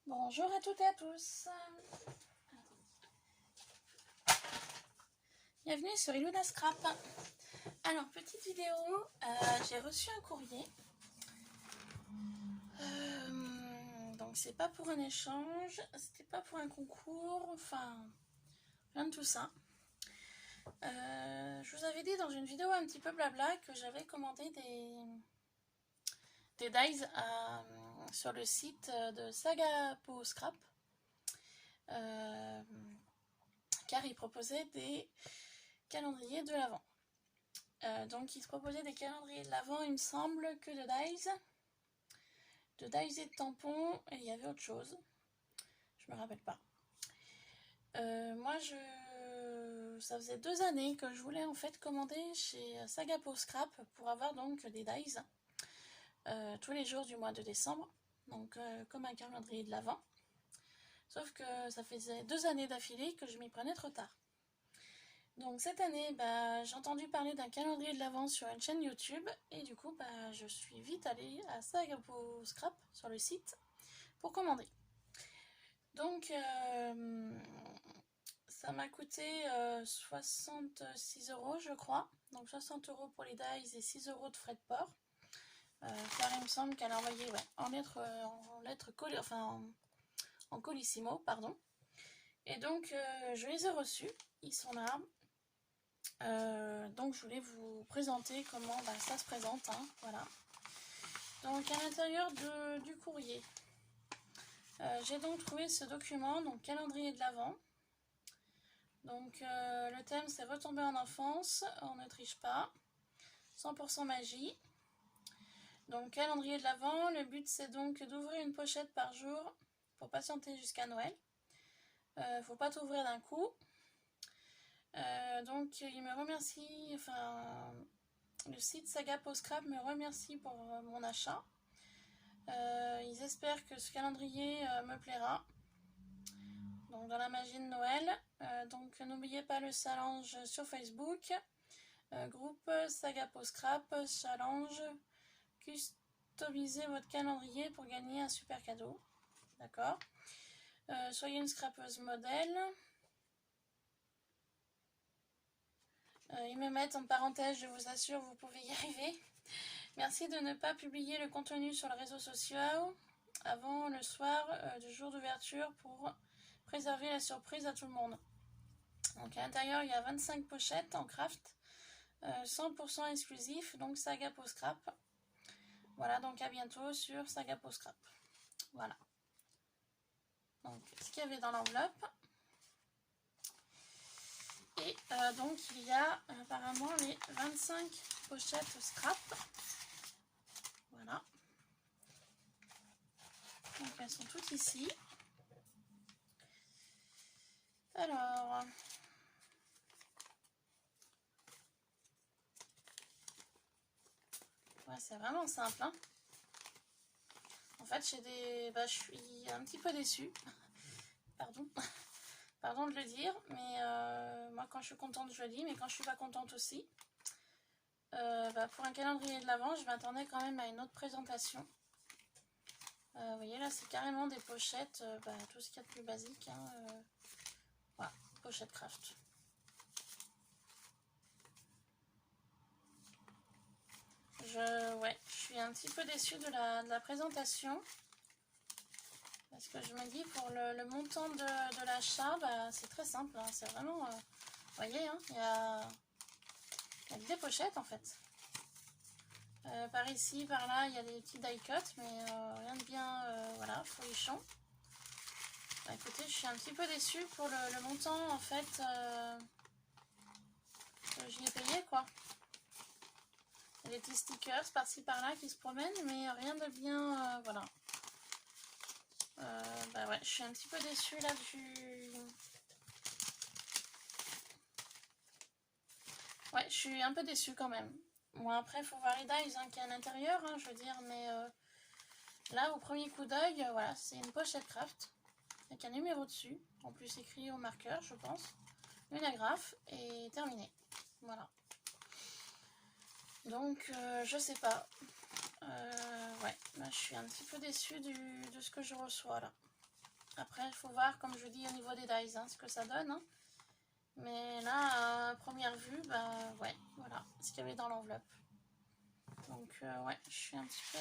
Bonjour à toutes et à tous. Bienvenue sur Iluna Scrap. Alors, petite vidéo, j'ai reçu un courrier. Donc, c'est pas pour un échange, c'était pas pour un concours, enfin, rien de tout ça. Je vous avais dit dans une vidéo un petit peu blabla que j'avais commandé des dies sur le site de Sagapo Scrap. Car ils proposaient des calendriers de l'Avent. Donc ils proposaient des calendriers de l'Avent, il me semble, que de dies et de tampons, et il y avait autre chose. Je me rappelle pas. Moi, ça faisait 2 années que je voulais en fait commander chez Sagapo Scrap pour avoir donc des dies tous les jours du mois de décembre. Donc comme un calendrier de l'Avent. Sauf que ça faisait 2 années d'affilée que je m'y prenais trop tard. Donc cette année, j'ai entendu parler d'un calendrier de l'Avent sur une chaîne YouTube et du coup, je suis vite allée à Sagapo Scrap sur le site pour commander. Donc ça m'a coûté 66 € je crois, donc 60 € pour les dies et 6 € de frais de port. Car il me semble qu'elle a envoyé en lettres en colissimo, pardon. Et donc je les ai reçus, ils sont là. Donc je voulais vous présenter comment ça se présente, hein, voilà. Donc à l'intérieur du courrier, j'ai donc trouvé ce document, donc calendrier de l'Avent. Donc le thème c'est retomber en enfance, on ne triche pas, 100% magie. Donc calendrier de l'Avent, le but c'est donc d'ouvrir une pochette par jour pour patienter jusqu'à Noël. Faut pas t'ouvrir d'un coup. Donc il me remercie, le site Sagapo Scrap me remercie pour mon achat. Ils espèrent que ce calendrier me plaira. Donc dans la magie de Noël. Donc n'oubliez pas le challenge sur Facebook. Groupe Sagapo Scrap Challenge. Customisez votre calendrier pour gagner un super cadeau. D'accord. Soyez une scrapeuse modèle. Ils me mettent en parenthèse, je vous assure, vous pouvez y arriver. Merci de ne pas publier le contenu sur les réseaux sociaux avant le soir du jour d'ouverture pour préserver la surprise à tout le monde. Donc à l'intérieur, il y a 25 pochettes en craft, 100% exclusif, donc Sagapo Scrap. Voilà, donc à bientôt sur Sagapo Scrap. Voilà. Donc ce qu'il y avait dans l'enveloppe. Et donc il y a apparemment les 25 pochettes scrap. Voilà. Donc elles sont toutes ici. Alors, ouais, c'est vraiment simple, hein. En fait, je suis un petit peu déçue. Pardon. Pardon de le dire, mais moi quand je suis contente je le dis, mais quand je suis pas contente aussi. Pour un calendrier de l'Avent, je m'attendais quand même à une autre présentation. Vous voyez là, c'est carrément des pochettes, tout ce qu'il y a de plus basique, hein, voilà, pochette craft. Je suis un petit peu déçue de la présentation. Parce que je me dis, pour le montant de l'achat, c'est très simple, hein, c'est vraiment... vous voyez, hein, il y a des pochettes en fait. Par ici, par là, il y a des petits die cuts, mais rien de bien, voilà, folichon. Écoutez, je suis un petit peu déçue pour le montant en fait que j'y ai payé, quoi. Il y a des petits stickers par-ci par-là qui se promènent, mais rien de bien, voilà. Ouais, je suis un petit peu déçue là du... Ouais, je suis un peu déçue quand même. Bon, après, il faut voir les dies qui est à l'intérieur, hein, je veux dire, mais là, au premier coup d'œil, voilà, c'est une pochette craft avec un numéro dessus, en plus écrit au marqueur, je pense, une agrafe et terminé. Voilà. Donc, je sais pas. Ouais, là, je suis un petit peu déçue de ce que je reçois là. Après, il faut voir, comme je dis, au niveau des dies, hein, ce que ça donne. Hein. Mais là, à première vue, bah ouais, voilà ce qu'il y avait dans l'enveloppe. Donc ouais, je suis un petit peu...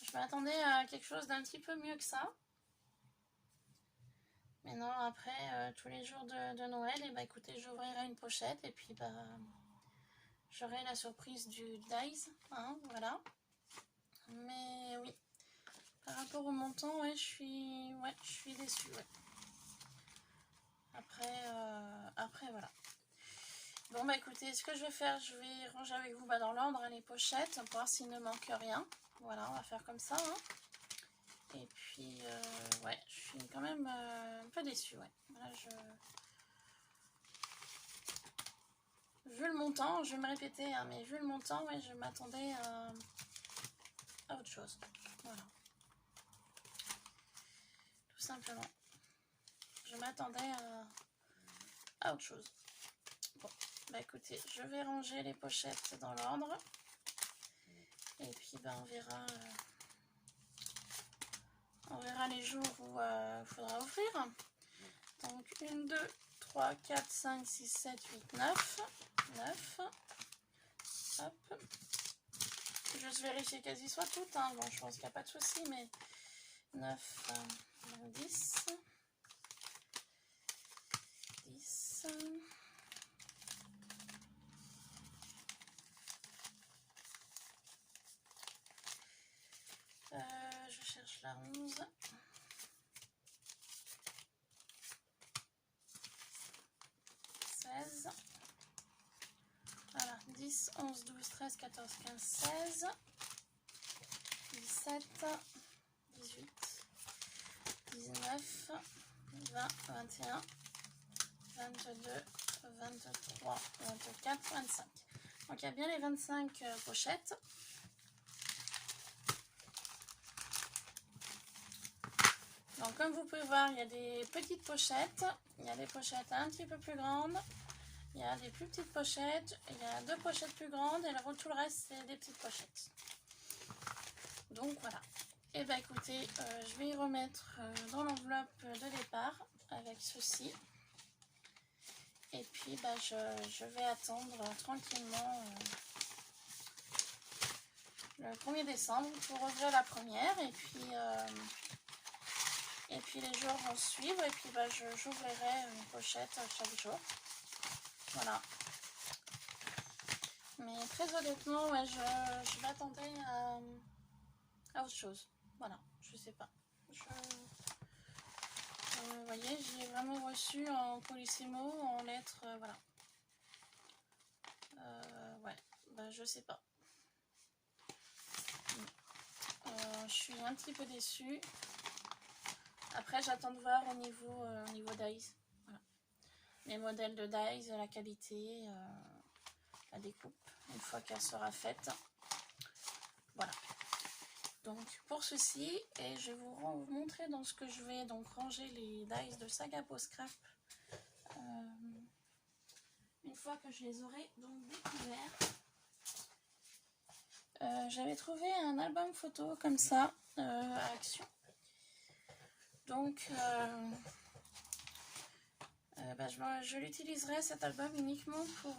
Je m'attendais à quelque chose d'un petit peu mieux que ça. Mais non, après, tous les jours de Noël, et bah écoutez, j'ouvrirai une pochette et puis bah j'aurai la surprise du dies, hein, voilà. Mais oui, par rapport au montant, ouais, je suis déçue, ouais. Après voilà. Bon bah écoutez, ce que je vais faire, je vais ranger avec vous dans l'ordre les pochettes, pour voir s'il ne manque rien. Voilà, on va faire comme ça, hein. Et puis, ouais, je suis quand même un peu déçue, ouais. Voilà, vu le montant, je vais me répéter, hein, mais vu le montant, ouais, je m'attendais à autre chose. Voilà. Tout simplement. Je m'attendais à autre chose. Bon, bah écoutez, je vais ranger les pochettes dans l'ordre. Et puis, bah, on verra les jours où il faudra ouvrir. Donc 1, 2, 3, 4, 5, 6, 7, 8, 9. 9. Hop. Juste vérifier qu'elles y soient toutes. Hein. Bon, je pense qu'il n'y a pas de souci, mais 9, 10. 10. Je cherche la 11. 16. Voilà, 10, 11, 12, 13, 14, 15, 16. 17, 18, 19, 20, 21, 22, 23, 24, 25. Donc il y a bien les 25 pochettes. Donc comme vous pouvez voir, il y a des petites pochettes, il y a des pochettes un petit peu plus grandes, il y a des plus petites pochettes, il y a 2 pochettes plus grandes et tout le reste c'est des petites pochettes. Donc voilà. Et bah écoutez, je vais y remettre dans l'enveloppe de départ avec ceci. Et puis bah je vais attendre tranquillement le 1er décembre pour ouvrir la première. Et puis les jours vont suivre. Et puis bah j'ouvrirai une pochette chaque jour. Voilà. Mais très honnêtement, ouais, je m'attendais à autre chose. Voilà, je sais pas. Vous voyez, j'ai vraiment reçu en colissimo, en lettres, voilà. Ouais, bah je sais pas. Je suis un petit peu déçue. Après, j'attends de voir au niveau dies. Voilà. Les modèles de dies, la qualité, la découpe, une fois qu'elle sera faite. Voilà. Donc pour ceci, et je vais vous montrer dans ce que je vais donc ranger les dies de Saga Post Scrap une fois que je les aurai donc découverts. J'avais trouvé un album photo comme ça à Action. Donc bah, je l'utiliserai cet album uniquement pour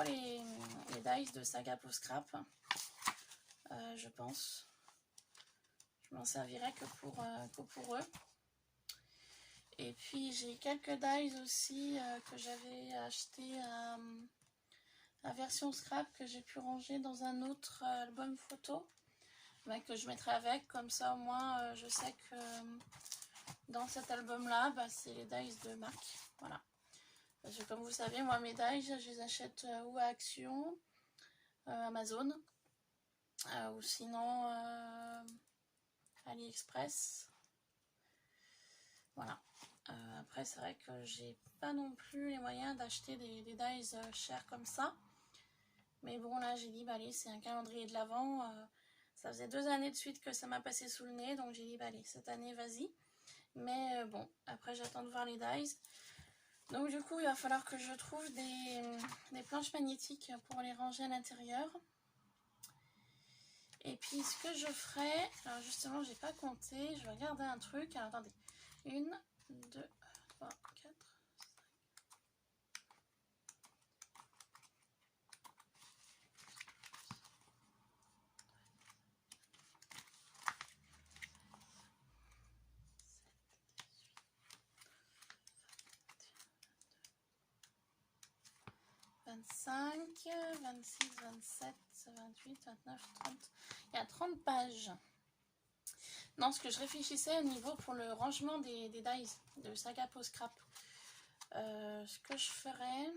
les dies de Saga Post Scrap. Je pense. Je m'en servirai que pour eux. Et puis j'ai quelques dies aussi que j'avais acheté à version scrap que j'ai pu ranger dans un autre album photo que je mettrai avec. Comme ça au moins je sais que dans cet album là c'est les dies de marque. Voilà. Parce que comme vous savez, moi mes dies je les achète ou à Action, Amazon, ou sinon AliExpress. Voilà. Après c'est vrai que j'ai pas non plus les moyens d'acheter des dies chers comme ça. Mais bon là j'ai dit bah allez, c'est un calendrier de l'Avent. Ça faisait 2 années de suite que ça m'a passé sous le nez. Donc j'ai dit bah allez, cette année vas-y. Mais bon, après j'attends de voir les dies. Donc du coup il va falloir que je trouve des planches magnétiques pour les ranger à l'intérieur. Et puis ce que je ferai, alors justement j'ai pas compté, je vais regarder un truc. Alors attendez, 1, 2, 3, 4, 25, 26, 27, 28, 29, 30. Il y a 30 pages. Non, ce que je réfléchissais au niveau pour le rangement des dies de Saga Post Scrap. Ce que je ferais...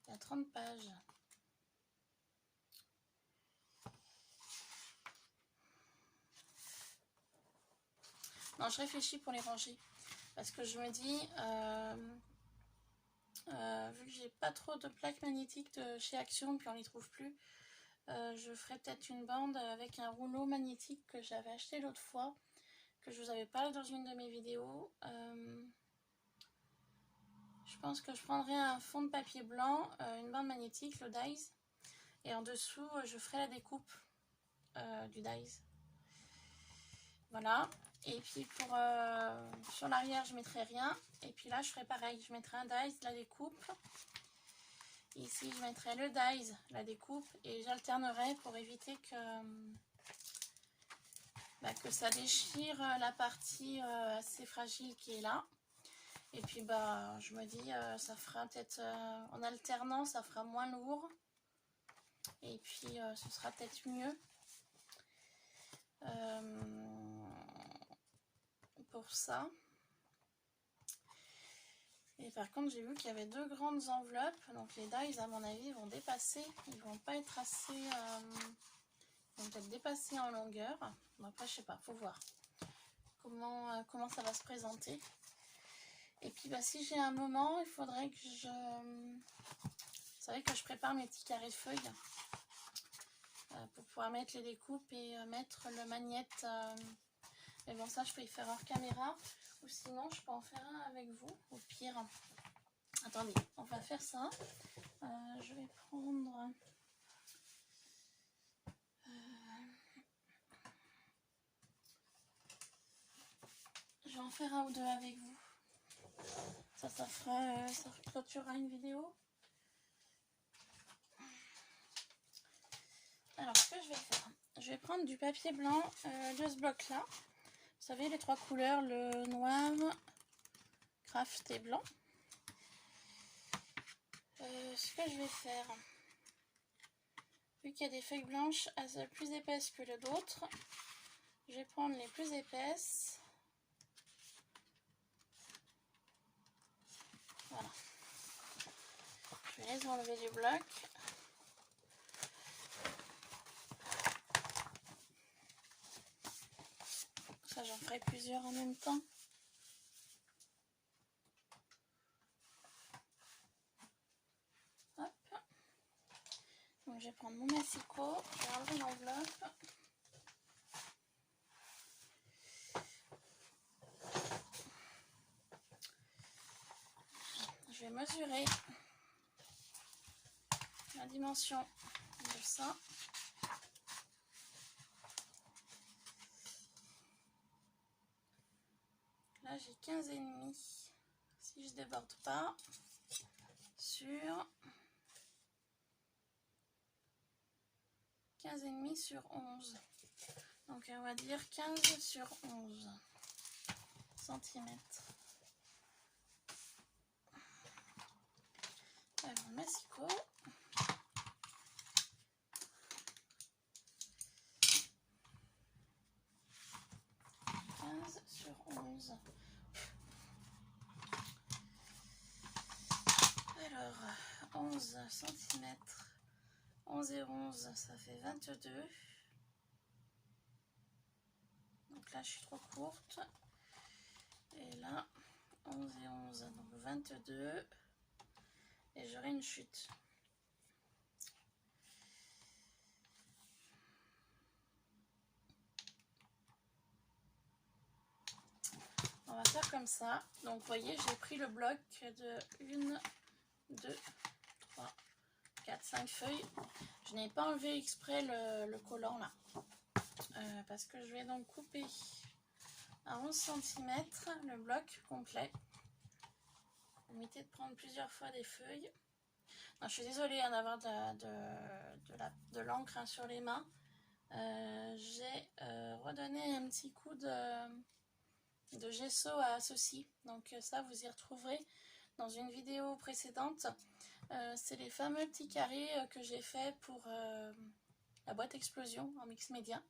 Il y a 30 pages. Non, je réfléchis pour les ranger. Parce que je me dis... vu que j'ai pas trop de plaques magnétiques de chez Action, puis on les trouve plus, je ferai peut-être une bande avec un rouleau magnétique que j'avais acheté l'autre fois, que je vous avais parlé dans une de mes vidéos. Je pense que je prendrai un fond de papier blanc, une bande magnétique, le dies, et en dessous je ferai la découpe du dies. Voilà. Et puis pour sur l'arrière je mettrai rien, et puis là je ferai pareil, je mettrai un dies, la découpe. Ici je mettrai le dies, la découpe, et j'alternerai pour éviter que ça déchire la partie assez fragile qui est là. Et puis je me dis ça fera peut-être en alternant, ça fera moins lourd, et puis ce sera peut-être mieux pour ça. Et par contre j'ai vu qu'il y avait deux grandes enveloppes, donc les dies à mon avis vont dépasser, ils vont pas être assez, ils vont peut-être dépasser en longueur. Bon, après je sais pas, faut voir comment ça va se présenter. Et puis si j'ai un moment, il faudrait que vous savez que je prépare mes petits carrés de feuilles pour pouvoir mettre les découpes et mettre le magnète. Mais bon, ça je peux y faire hors caméra, ou sinon je peux en faire un avec vous au pire. Attendez, on va faire ça. Je vais prendre je vais en faire un ou deux avec vous. Ça clôturera une vidéo. Alors ce que je vais faire, je vais prendre du papier blanc de ce bloc là. Vous savez, les trois couleurs, le noir, craft et blanc. Ce que je vais faire, vu qu'il y a des feuilles blanches plus épaisses que les autres, je vais prendre les plus épaisses. Voilà. Je vais les enlever du bloc. Ça, j'en ferai plusieurs en même temps. Hop. Donc, je vais prendre mon massicot. Je vais enlever l'enveloppe. Je vais mesurer la dimension de ça. Là j'ai 15,5 si je déborde pas sur 15,5 sur 11. Donc on va dire 15 sur 11 cm. Alors le massicot. Sur 11. Alors 11 cm, 11 et 11 ça fait 22. Donc là je suis trop courte, et là 11 et 11 donc 22, et j'aurai une chute. On va faire comme ça. Donc vous voyez, j'ai pris le bloc de 1, 2, 3, 4-5 feuilles. Je n'ai pas enlevé exprès le collant là. Parce que je vais donc couper à 11 cm le bloc complet. Éviter de prendre plusieurs fois des feuilles. Non, je suis désolée hein, d'avoir de l'encre hein, sur les mains. J'ai redonné un petit coup de gesso à ceci. Donc ça, vous y retrouverez dans une vidéo précédente. C'est les fameux petits carrés que j'ai fait pour la boîte explosion en mix média.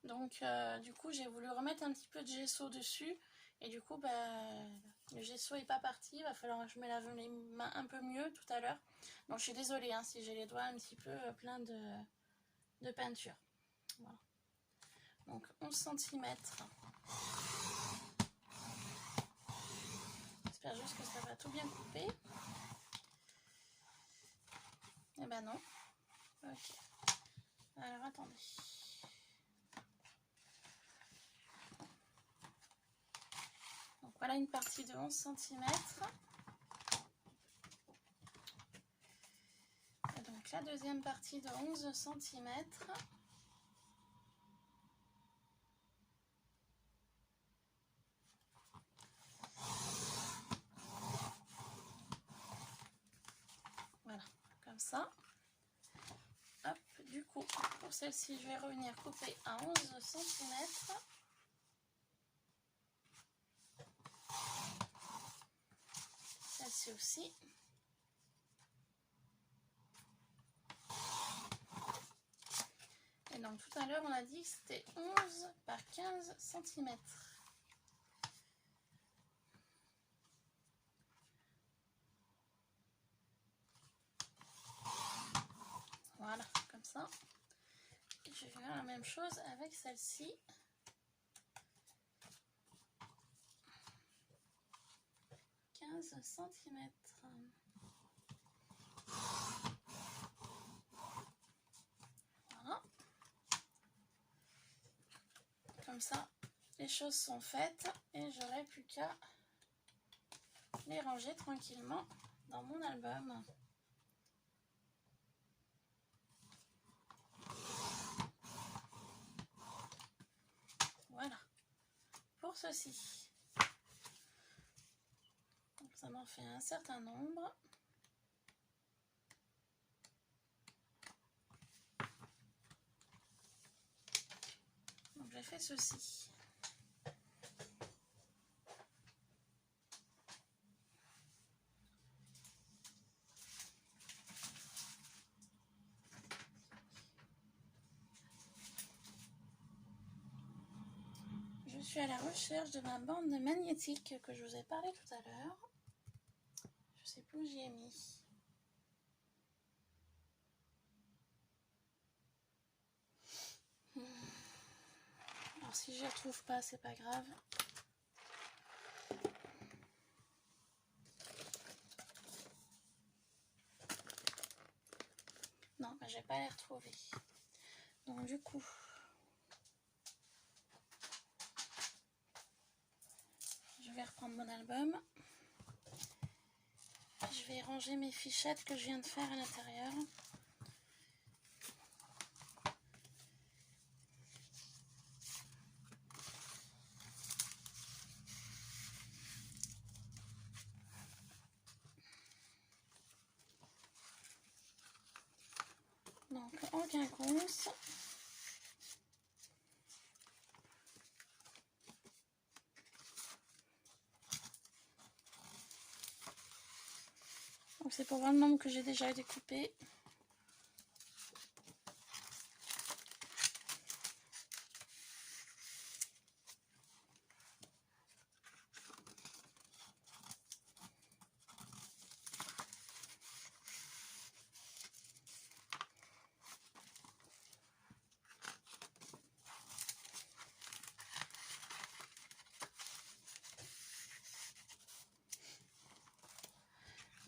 Donc du coup, j'ai voulu remettre un petit peu de gesso dessus. Et du coup, le gesso n'est pas parti. Il va falloir que je me lave les mains un peu mieux tout à l'heure. Donc je suis désolée hein, si j'ai les doigts un petit peu pleins de peinture. Voilà. Donc 11 cm. J'espère juste que ça va tout bien couper. Eh ben non. Ok. Alors attendez. Donc voilà une partie de 11 cm. Et donc la deuxième partie de 11 cm. Voilà, comme ça. Hop, du coup, pour celle-ci, je vais revenir couper à 11 cm. Celle-ci aussi. Et donc tout à l'heure, on a dit que c'était 11 par 15 cm. Voilà, comme ça. Et je vais faire la même chose avec celle-ci. Centimètres. Voilà. Comme ça, les choses sont faites et j'aurai plus qu'à les ranger tranquillement dans mon album. Voilà. Pour ceci. Donc ça m'en fait un certain nombre. Donc j'ai fait ceci. Je suis à la recherche de ma bande magnétique que je vous ai parlé tout à l'heure. Je sais plus où j'y ai mis. Alors si je ne retrouve pas, c'est pas grave. Non, je vais pas les retrouver. Donc du coup, je vais reprendre mon album. Je vais ranger mes fichettes que je viens de faire à l'intérieur. Donc en quinconce. Donc c'est pour voir le nombre que j'ai déjà découpé.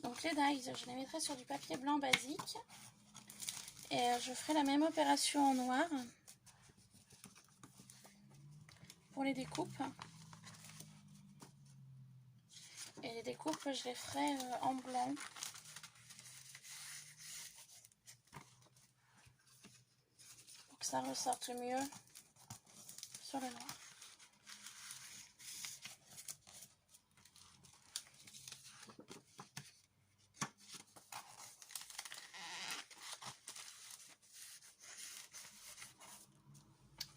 Donc les dies, je les mettrai sur du papier blanc basique. Et je ferai la même opération en noir pour les découpes. Et les découpes, je les ferai en blanc. que ça ressorte mieux sur le noir.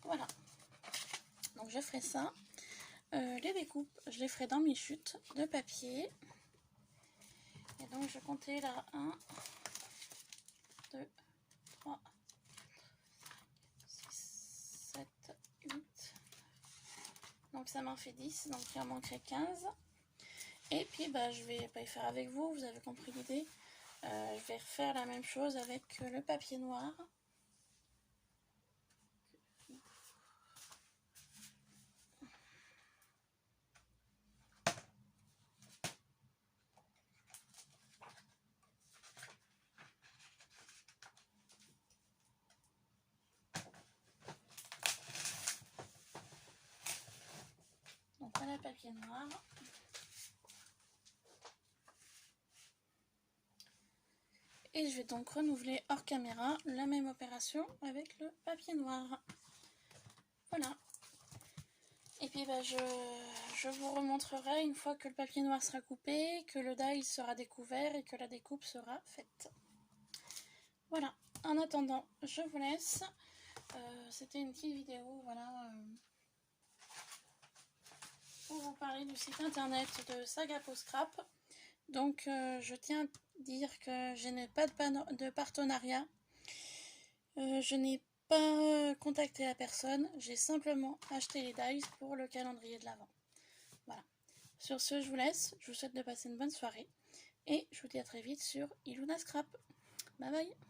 Voilà, donc je ferai ça. Les découpes, je les ferai dans mes chutes de papier. Et donc je comptais là 1, 2, 3, 6, 7, 8. Donc ça m'en fait 10, donc il en manquerait 15. Et puis bah, je vais pas y faire avec vous, vous avez compris l'idée. Je vais refaire la même chose avec le papier noir. Donc voilà le papier noir. Et je vais donc renouveler hors caméra la même opération avec le papier noir. Voilà. Et puis bah, je vous remontrerai une fois que le papier noir sera coupé, que le die sera découvert et que la découpe sera faite. Voilà. En attendant, je vous laisse. C'était une petite vidéo, voilà, pour vous parler du site internet de Sagapo Scrap. Donc je tiens à dire que je n'ai pas de partenariat. Je n'ai pas contacté la personne, j'ai simplement acheté les dies pour le calendrier de l'Avent. Voilà. Sur ce, je vous laisse, je vous souhaite de passer une bonne soirée et je vous dis à très vite sur Iluna Scrap. Bye bye.